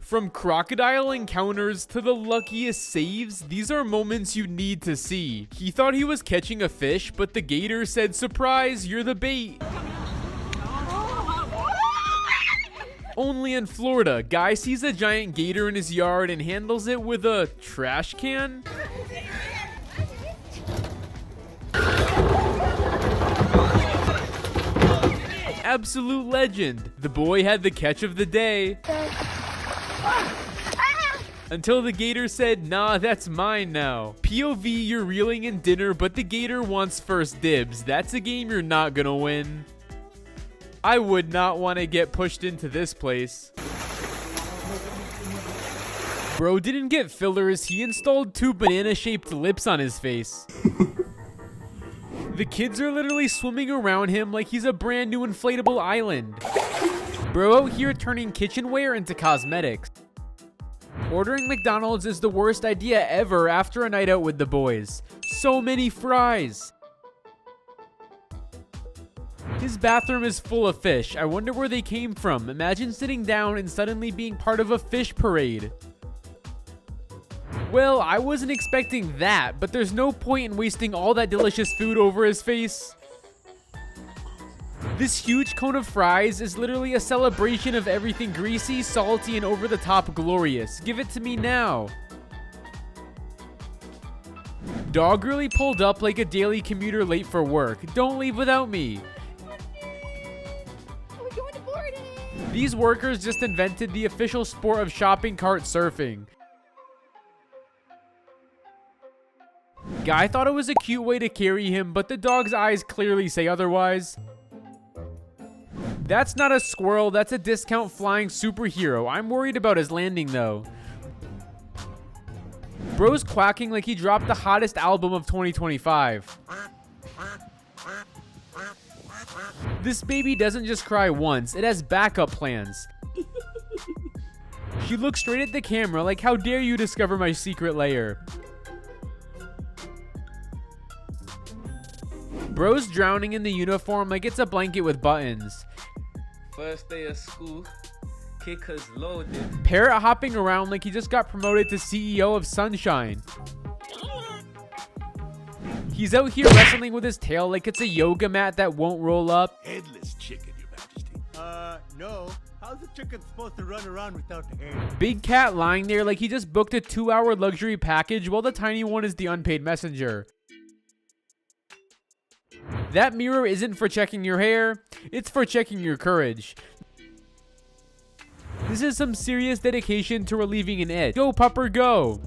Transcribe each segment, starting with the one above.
From crocodile encounters to the luckiest saves, these are moments you need to see. He thought he was catching a fish, but the gator said, "Surprise, you're the bait." Only in Florida, guy sees a giant gator in his yard and handles it with a trash can. Absolute legend. The boy had the catch of the day. Until the gator said, "Nah, that's mine now." POV, you're reeling in dinner, but the gator wants first dibs. That's a game you're not gonna win. I would not want to get pushed into this place. Bro didn't get fillers, he installed 2 banana-shaped lips on his face. The kids are literally swimming around him like he's a brand new inflatable island. Bro out here turning kitchenware into cosmetics. Ordering McDonald's is the worst idea ever after a night out with the boys. So many fries. His bathroom is full of fish. I wonder where they came from. Imagine sitting down and suddenly being part of a fish parade. Well, I wasn't expecting that, but there's no point in wasting all that delicious food over his face. This huge cone of fries is literally a celebration of everything greasy, salty, and over-the-top glorious. Give it to me now. Dog really pulled up like a daily commuter late for work. Don't leave without me. We're going to boarding. These workers just invented the official sport of shopping cart surfing. Guy thought it was a cute way to carry him, but the dog's eyes clearly say otherwise. That's not a squirrel, that's a discount flying superhero. I'm worried about his landing though. Bro's quacking like he dropped the hottest album of 2025. This baby doesn't just cry once, it has backup plans. She looks straight at the camera like, "How dare you discover my secret lair?" Bro's drowning in the uniform like it's a blanket with buttons. First day of school, kickers loaded. Parrot hopping around like he just got promoted to CEO of Sunshine. He's out here wrestling with his tail like it's a yoga mat that won't roll up. Headless chicken, Your Majesty. No. How's the chicken supposed to run around without the hair? Big cat lying there like he just booked a 2-hour luxury package while the tiny one is the unpaid messenger. That mirror isn't for checking your hair, it's for checking your courage. This is some serious dedication to relieving an itch. Go, pupper, go!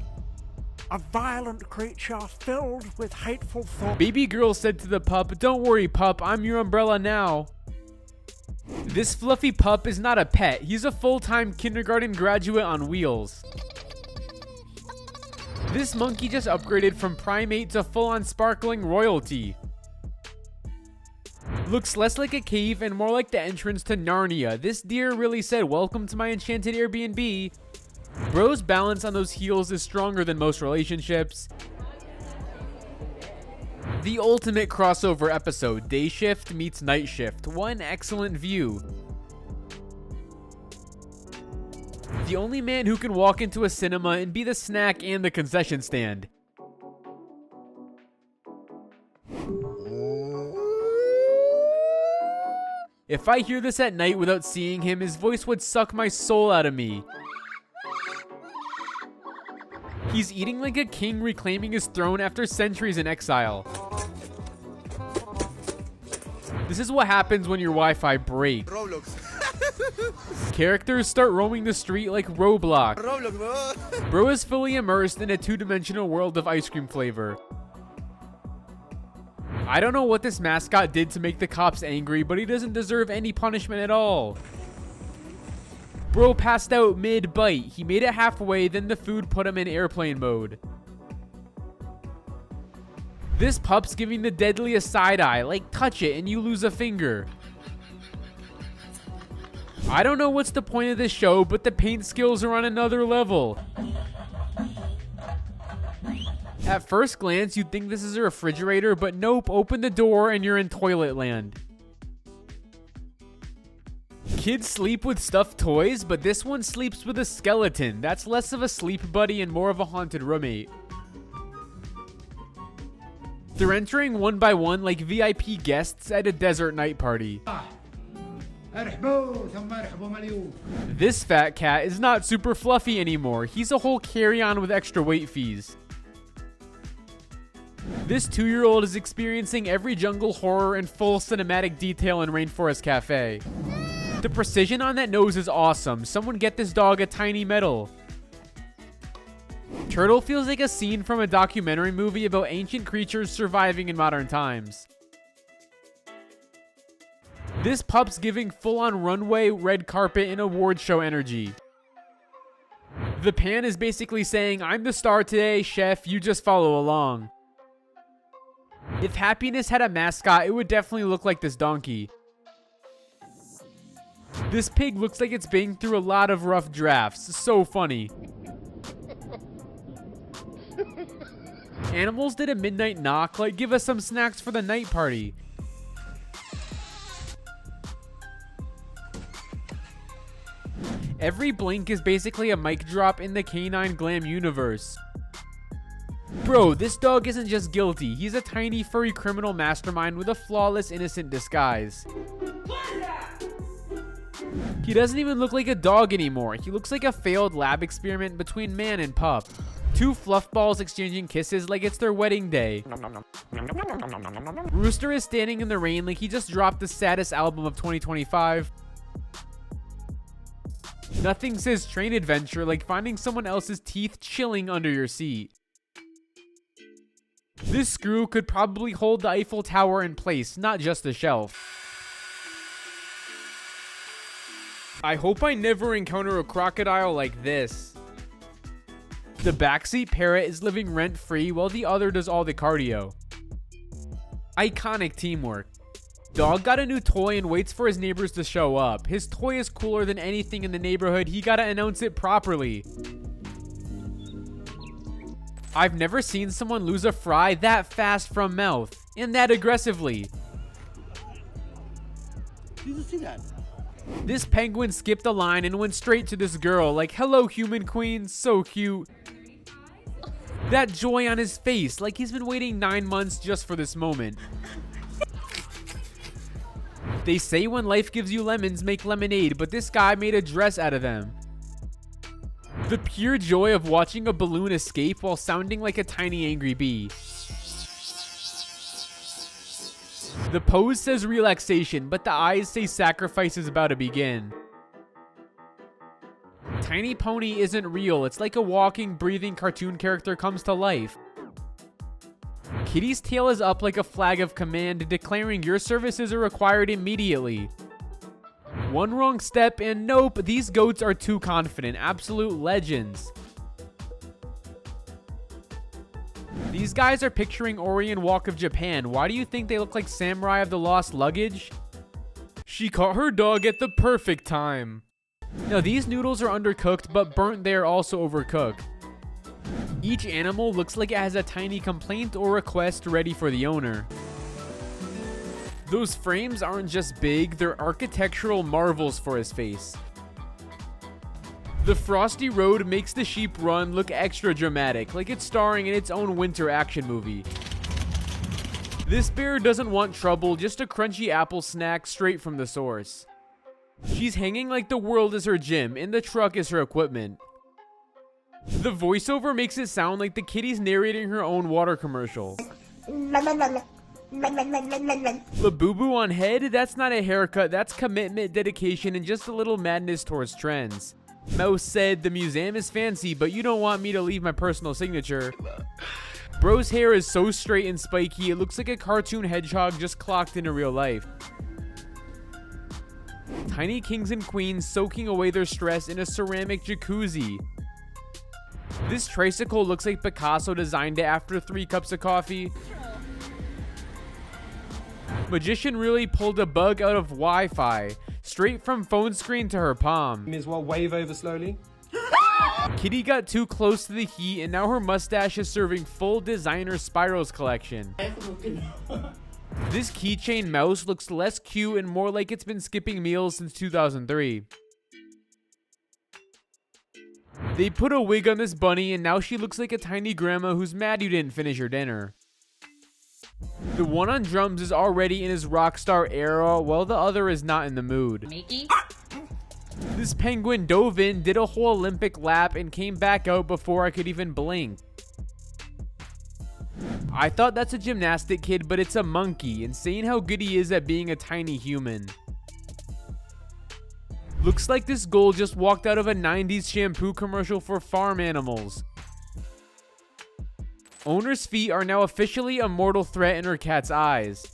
A violent creature filled with hateful thoughts. Baby girl said to the pup, "Don't worry, pup, I'm your umbrella now." This fluffy pup is not a pet, he's a full-time kindergarten graduate on wheels. This monkey just upgraded from primate to full-on sparkling royalty. Looks less like a cave and more like the entrance to Narnia. This deer really said, "Welcome to my enchanted Airbnb." Bro's balance on those heels is stronger than most relationships. The ultimate crossover episode, day shift meets night shift. One excellent view. The only man who can walk into a cinema and be the snack and the concession stand. If I hear this at night without seeing him, his voice would suck my soul out of me. He's eating like a king reclaiming his throne after centuries in exile. This is what happens when your Wi-Fi breaks. Roblox. Characters start roaming the street like Roblox. Roblox, bro. Bro is fully immersed in a 2-dimensional world of ice cream flavor. I don't know what this mascot did to make the cops angry, but he doesn't deserve any punishment at all. Bro passed out mid-bite. He made it halfway, then the food put him in airplane mode. This pup's giving the deadliest side eye, like touch it and you lose a finger. I don't know what's the point of this show, but the paint skills are on another level. At first glance, you'd think this is a refrigerator, but nope, open the door and you're in toilet land. Kids sleep with stuffed toys, but this one sleeps with a skeleton. That's less of a sleep buddy and more of a haunted roommate. They're entering one by one like VIP guests at a desert night party. This fat cat is not super fluffy anymore. He's a whole carry-on with extra weight fees. This 2-year-old is experiencing every jungle horror in full cinematic detail in Rainforest Cafe. The precision on that nose is awesome. Someone get this dog a tiny medal. Turtle feels like a scene from a documentary movie about ancient creatures surviving in modern times. This pup's giving full-on runway, red carpet, and award show energy. The pan is basically saying, I'm the star today, chef, you just follow along. If happiness had a mascot, it would definitely look like this donkey. This pig looks like it's been through a lot of rough drafts. So funny. Animals did a midnight knock, like give us some snacks for the night party. Every blink is basically a mic drop in the canine glam universe. Bro, this dog isn't just guilty, he's a tiny furry criminal mastermind with a flawless innocent disguise. He doesn't even look like a dog anymore, he looks like a failed lab experiment between man and pup. Two fluff balls exchanging kisses like it's their wedding day. Rooster is standing in the rain like he just dropped the saddest album of 2025. Nothing says train adventure like finding someone else's teeth chilling under your seat. This screw could probably hold the Eiffel Tower in place, not just a shelf. I hope I never encounter a crocodile like this. The backseat parrot is living rent-free while the other does all the cardio. Iconic teamwork. Dog got a new toy and waits for his neighbors to show up. His toy is cooler than anything in the neighborhood. He gotta announce it properly. I've never seen someone lose a fry that fast from mouth, and that aggressively. Did you see that? This penguin skipped a line and went straight to this girl like, hello human queen, so cute. That joy on his face, like he's been waiting 9 months just for this moment. They say when life gives you lemons, make lemonade, but this guy made a dress out of them. The pure joy of watching a balloon escape while sounding like a tiny angry bee. The pose says relaxation, but the eyes say sacrifice is about to begin. Tiny Pony isn't real, it's like a walking, breathing cartoon character comes to life. Kitty's tail is up like a flag of command, declaring your services are required immediately. One wrong step and nope, these goats are too confident, absolute legends. These guys are picturing Orient Walk of Japan. Why do you think they look like Samurai of the Lost Luggage? She caught her dog at the perfect time. Now these noodles are undercooked, but burnt they are also overcooked. Each animal looks like it has a tiny complaint or request ready for the owner. Those frames aren't just big, they're architectural marvels for his face. The frosty road makes the sheep run look extra dramatic, like it's starring in its own winter action movie. This bear doesn't want trouble, just a crunchy apple snack straight from the source. She's hanging like the world is her gym, and the truck is her equipment. The voiceover makes it sound like the kitty's narrating her own water commercial. Labubu on head? That's not a haircut, that's commitment, dedication, and just a little madness towards trends. Mouse said, the museum is fancy, but you don't want me to leave my personal signature. Bro's hair is so straight and spiky, it looks like a cartoon hedgehog just clocked into real life. Tiny kings and queens soaking away their stress in a ceramic jacuzzi. This tricycle looks like Picasso designed it after 3 cups of coffee. Magician really pulled a bug out of Wi-Fi, straight from phone screen to her palm. May as well wave over slowly. Kitty got too close to the heat and now her mustache is serving full designer spirals collection. This keychain mouse looks less cute and more like it's been skipping meals since 2003. They put a wig on this bunny and now she looks like a tiny grandma who's mad you didn't finish your dinner. The one on drums is already in his rock star era while the other is not in the mood. Mickey? This penguin dove in, did a whole Olympic lap, and came back out before I could even blink. I thought that's a gymnastic kid, but it's a monkey. Insane how good he is at being a tiny human. Looks like this goal just walked out of a 90s shampoo commercial for farm animals. Owner's feet are now officially a mortal threat in her cat's eyes.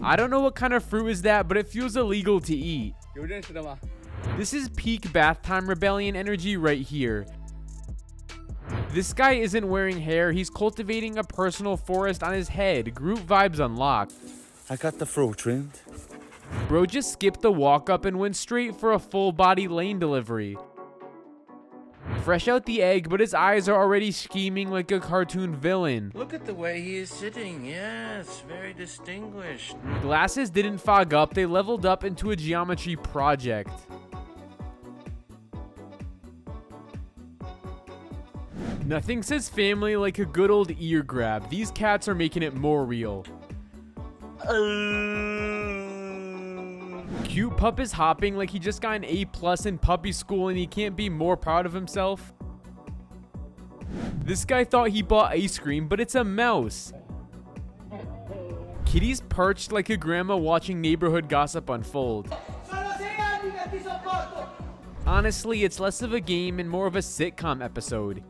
I don't know what kind of fruit is that, but it feels illegal to eat. This is peak bath time rebellion energy right here. This guy isn't wearing hair, he's cultivating a personal forest on his head. Group vibes unlocked. I got the fruit trimmed. Bro just skipped the walk up and went straight for a full body lane delivery. Fresh out the egg, but his eyes are already scheming like a cartoon villain. Look at the way he is sitting. Yes, very distinguished. Glasses didn't fog up, they leveled up into a geometry project. Nothing says family like a good old ear grab. These cats are making it more real. Cute pup is hopping like he just got an A+ in puppy school and he can't be more proud of himself. This guy thought he bought ice cream, but it's a mouse. Kitty's perched like a grandma watching neighborhood gossip unfold. Honestly, it's less of a game and more of a sitcom episode.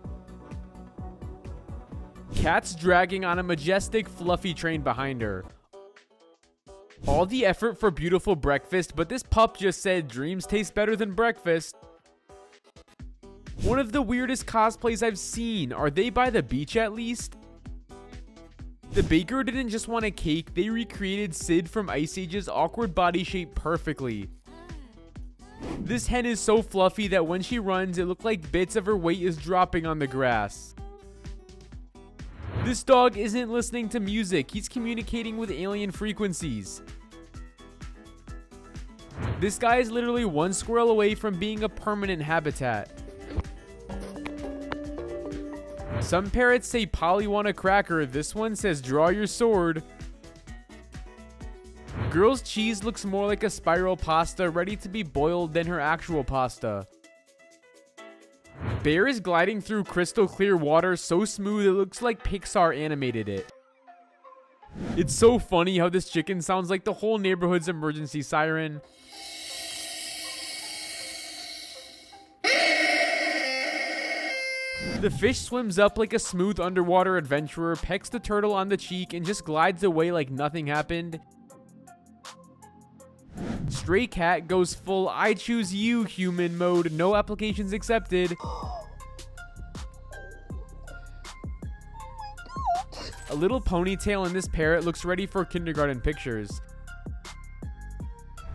Cat's dragging on a majestic, fluffy train behind her. All the effort for beautiful breakfast, but this pup just said dreams taste better than breakfast. One of the weirdest cosplays I've seen. Are they by the beach at least? The baker didn't just want a cake, they recreated Sid from Ice Age's awkward body shape perfectly. This hen is so fluffy that when she runs, it looks like bits of her weight is dropping on the grass. This dog isn't listening to music, he's communicating with alien frequencies. This guy is literally one squirrel away from being a permanent habitat. Some parrots say Polly want a cracker, this one says draw your sword. Girl's cheese looks more like a spiral pasta ready to be boiled than her actual pasta. Bear is gliding through crystal clear water so smooth it looks like Pixar animated it. It's so funny how this chicken sounds like the whole neighborhood's emergency siren. The fish swims up like a smooth underwater adventurer, pecks the turtle on the cheek, and just glides away like nothing happened. Stray cat goes full I choose you human mode, no applications accepted. A little ponytail in this parrot looks ready for kindergarten pictures.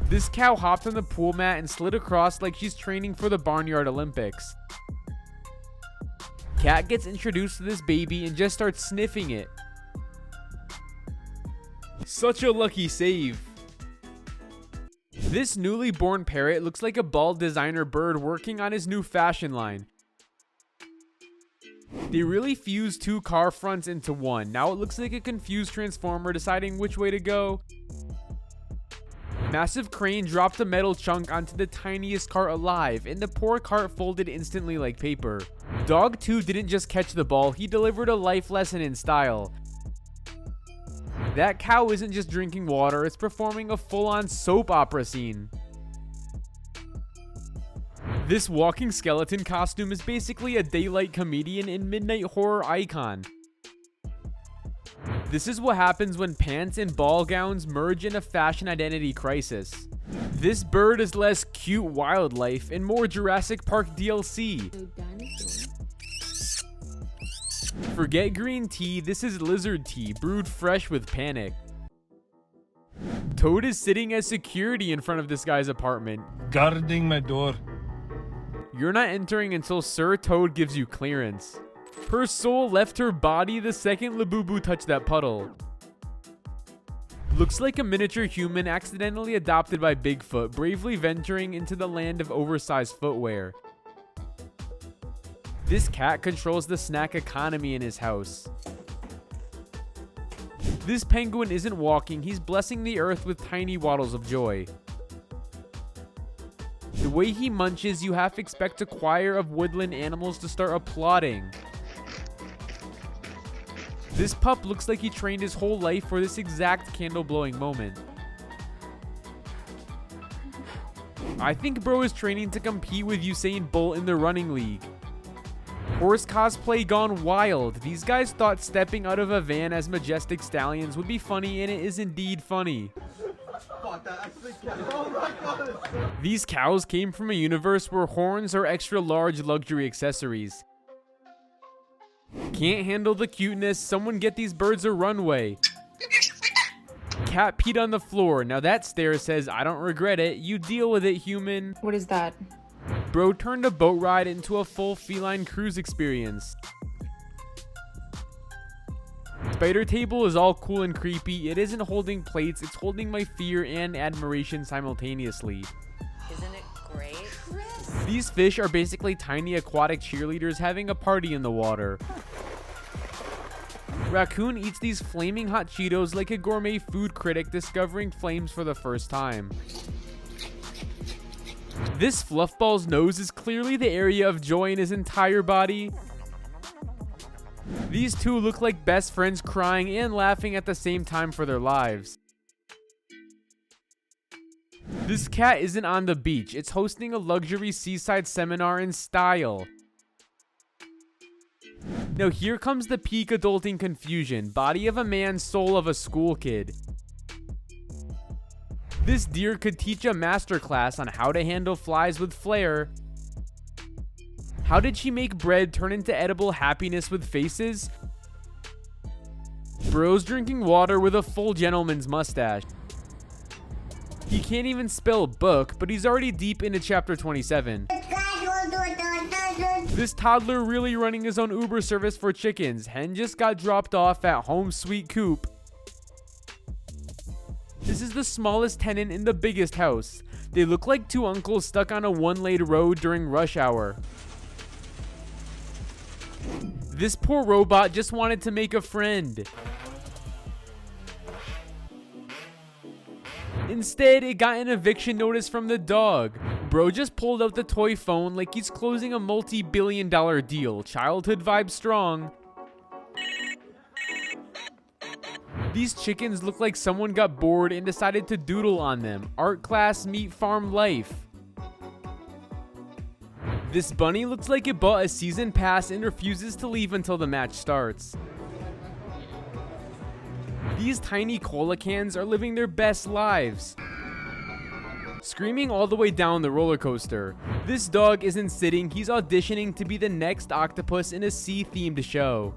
This cow hopped on the pool mat and slid across like she's training for the Barnyard Olympics. Cat gets introduced to this baby and just starts sniffing it. Such a lucky save. This newly born parrot looks like a bald designer bird working on his new fashion line. They really fused two car fronts into one. Now it looks like a confused transformer deciding which way to go. Massive crane dropped a metal chunk onto the tiniest cart alive, and the poor cart folded instantly like paper. Dog 2 didn't just catch the ball, he delivered a life lesson in style. That cow isn't just drinking water, it's performing a full-on soap opera scene. This walking skeleton costume is basically a daylight comedian and midnight horror icon. This is what happens when pants and ball gowns merge in a fashion identity crisis. This bird is less cute wildlife and more Jurassic Park DLC. Forget green tea, this is lizard tea, brewed fresh with panic. Toad is sitting as security in front of this guy's apartment. Guarding my door. You're not entering until Sir Toad gives you clearance. Her soul left her body the second Labubu touched that puddle. Looks like a miniature human accidentally adopted by Bigfoot, bravely venturing into the land of oversized footwear. This cat controls the snack economy in his house. This penguin isn't walking, he's blessing the earth with tiny waddles of joy. The way he munches, you half expect a choir of woodland animals to start applauding. This pup looks like he trained his whole life for this exact candle-blowing moment. I think bro is training to compete with Usain Bolt in the running league. Horse cosplay gone wild. These guys thought stepping out of a van as majestic stallions would be funny, and it is indeed funny. These cows came from a universe where horns are extra large luxury accessories. Can't handle the cuteness, someone get these birds a runway. Cat peed on the floor. Now that stare says, I don't regret it. You deal with it, human. What is that? Bro turned a boat ride into a full feline cruise experience. Spider table is all cool and creepy. It isn't holding plates, it's holding my fear and admiration simultaneously. Isn't it great? These fish are basically tiny aquatic cheerleaders having a party in the water. Raccoon eats these flaming hot Cheetos like a gourmet food critic discovering flames for the first time. This fluffball's nose is clearly the area of joy in his entire body. These two look like best friends crying and laughing at the same time for their lives. This cat isn't on the beach, it's hosting a luxury seaside seminar in style. Now here comes the peak adulting confusion. Body of a man, soul of a school kid. This deer could teach a masterclass on how to handle flies with flair. How did she make bread turn into edible happiness with faces? Bro's drinking water with a full gentleman's mustache. He can't even spell book, but he's already deep into chapter 27. This toddler really running his own Uber service for chickens. Hen just got dropped off at Home Sweet Coop. This is the smallest tenant in the biggest house. They look like two uncles stuck on a one-lane road during rush hour. This poor robot just wanted to make a friend. Instead, it got an eviction notice from the dog. Bro just pulled out the toy phone like he's closing a multi-billion-dollar deal. Childhood vibe strong. These chickens look like someone got bored and decided to doodle on them. Art class meet farm life. This bunny looks like it bought a season pass and refuses to leave until the match starts. These tiny cola cans are living their best lives. Screaming all the way down the roller coaster. This dog isn't sitting, he's auditioning to be the next octopus in a sea-themed show.